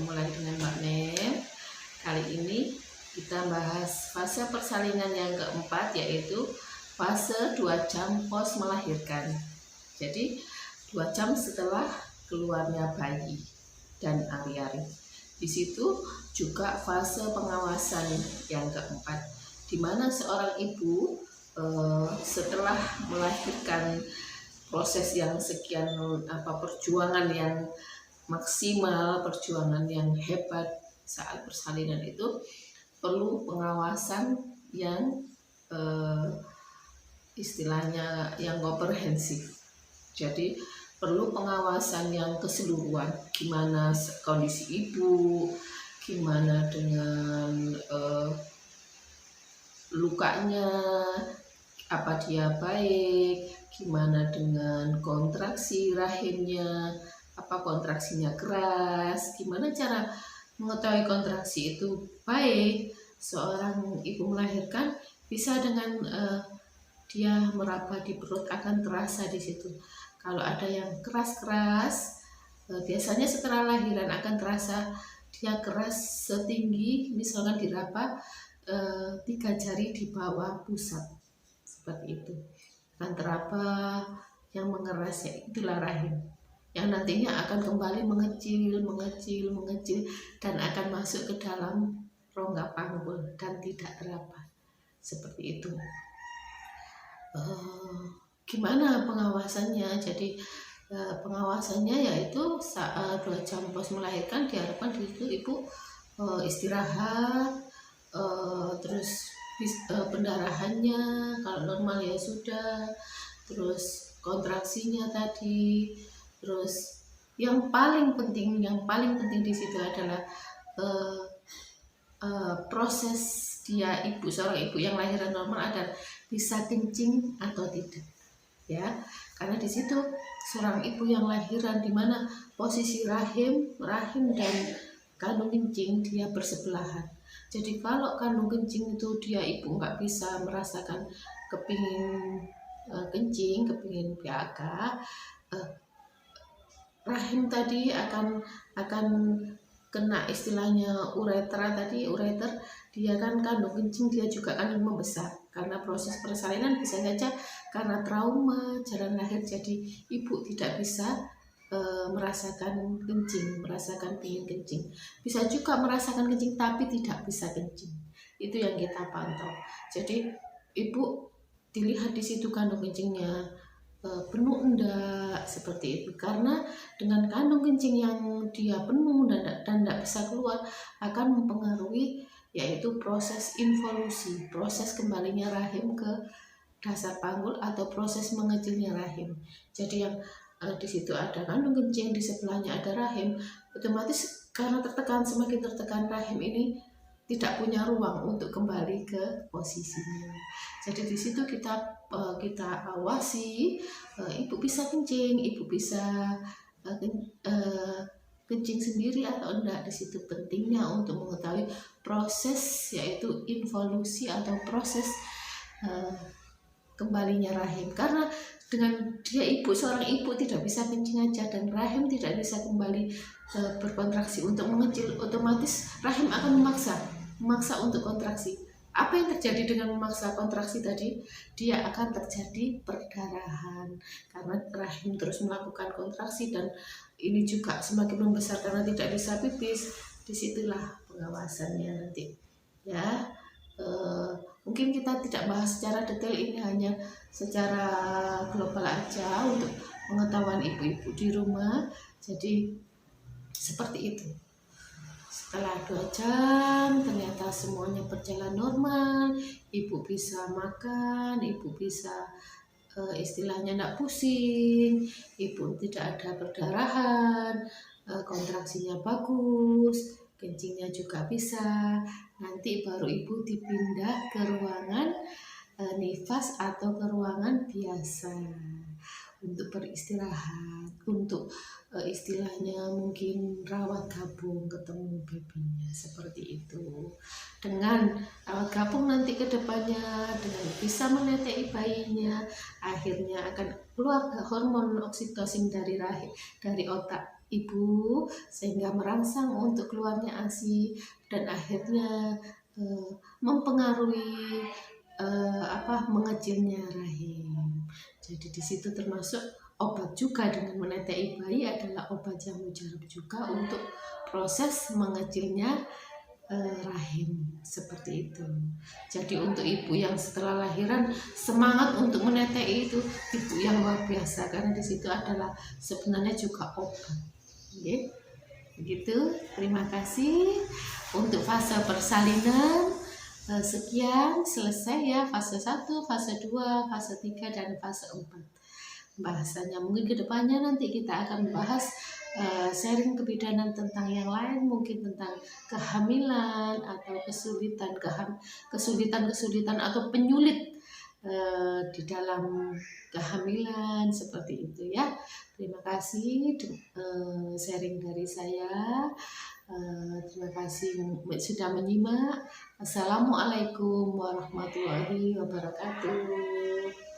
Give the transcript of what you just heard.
Bertemu lagi dengan Mbak Nem. Kali ini kita bahas fase persalinan yang keempat, yaitu fase 2 jam pos melahirkan. Jadi 2 jam setelah keluarnya bayi dan ari-ari. Di situ juga fase pengawasan yang keempat, di mana seorang ibu setelah melahirkan proses yang sekian perjuangan yang maksimal, perjuangan yang hebat saat persalinan itu perlu pengawasan yang istilahnya yang komprehensif. Jadi perlu pengawasan yang keseluruhan, gimana kondisi ibu, gimana dengan lukanya, apa dia baik, gimana dengan kontraksi rahimnya, apa kontraksinya keras, gimana cara mengetahui kontraksi itu baik. Seorang ibu melahirkan bisa dengan dia meraba di perut akan terasa di situ. Kalau ada yang keras-keras, biasanya setelah lahiran akan terasa dia keras setinggi, misalkan diraba 3 jari di bawah pusat, seperti itu. Akan teraba yang mengeras, itulah rahim, yang nantinya akan kembali mengecil dan akan masuk ke dalam rongga panggul dan tidak teraba, seperti itu. Gimana pengawasannya? Jadi pengawasannya yaitu saat 2 jam pos melahirkan diharapkan di situ ibu istirahat, terus pendarahannya kalau normal ya sudah, terus kontraksinya tadi. Terus yang paling penting di situ adalah proses dia seorang ibu yang lahiran normal adalah bisa kencing atau tidak, ya. Karena di situ seorang ibu yang lahiran di mana posisi rahim dan kandung kencing dia bersebelahan. Jadi kalau kandung kencing itu dia ibu nggak bisa merasakan kepingin kencing, kepingin BAK, rahim tadi akan kena istilahnya ureter, dia kan kandung kencing dia juga akan membesar karena proses persalinan. Bisa saja karena trauma jalan lahir, jadi ibu tidak bisa merasakan kencing, pingin kencing. Bisa juga merasakan kencing tapi tidak bisa kencing. Itu yang kita pantau. Jadi ibu dilihat di situ kandung kencingnya penuh enggak, seperti itu. Karena dengan kandung kencing yang dia penuh dan tidak bisa keluar akan mempengaruhi yaitu proses involusi, proses kembalinya rahim ke dasar panggul atau proses mengecilnya rahim. Jadi yang di situ ada kandung kencing, di sebelahnya ada rahim, otomatis karena semakin tertekan rahim ini tidak punya ruang untuk kembali ke posisinya. Jadi di situ kita awasi, ibu bisa kencing, ibu bisa kencing sendiri atau enggak. Di situ pentingnya untuk mengetahui proses yaitu involusi atau proses kembalinya rahim. Karena dengan dia seorang ibu tidak bisa kencing aja dan rahim tidak bisa kembali berkontraksi untuk mengecil, otomatis rahim akan memaksa untuk kontraksi. Apa yang terjadi dengan memaksa kontraksi tadi? Dia akan terjadi perdarahan karena rahim terus melakukan kontraksi dan ini juga semakin membesar karena tidak bisa pipis. Disitulah pengawasannya nanti, ya. Mungkin kita tidak bahas secara detail, ini hanya secara global aja untuk pengetahuan ibu-ibu di rumah. Jadi seperti itu. Setelah 2 jam ternyata semuanya berjalan normal, ibu bisa makan, ibu bisa istilahnya tidak pusing, ibu tidak ada perdarahan, kontraksinya bagus, kencingnya juga bisa. Nanti baru ibu dipindah ke ruangan nifas atau ke ruangan biasa untuk beristirahat, untuk istilahnya mungkin rawat gabung ketemu babynya, seperti itu. Dengan rawat gabung nanti ke depannya dengan bisa menetei bayinya, akhirnya akan keluar hormon oksitosin dari otak ibu sehingga merangsang untuk keluarnya ASI dan akhirnya mempengaruhi mengecilnya rahim. Jadi di situ termasuk obat juga, dengan menetei bayi adalah obat jamu jarum juga untuk proses mengecilnya rahim, seperti itu. Jadi untuk ibu yang setelah lahiran semangat untuk menetei itu ibu yang luar biasa, karena di situ adalah sebenarnya juga obat. Oke, begitu. Terima kasih untuk fase persalinan. Sekian, selesai ya fase 1, fase 2, fase 3, dan fase 4 bahasanya. Mungkin kedepannya nanti kita akan bahas sharing kebidanan tentang yang lain, mungkin tentang kehamilan atau kesulitan atau penyulit di dalam kehamilan, seperti itu ya. Terima kasih sharing dari saya. Terima kasih sudah menyimak. Assalamualaikum warahmatullahi wabarakatuh.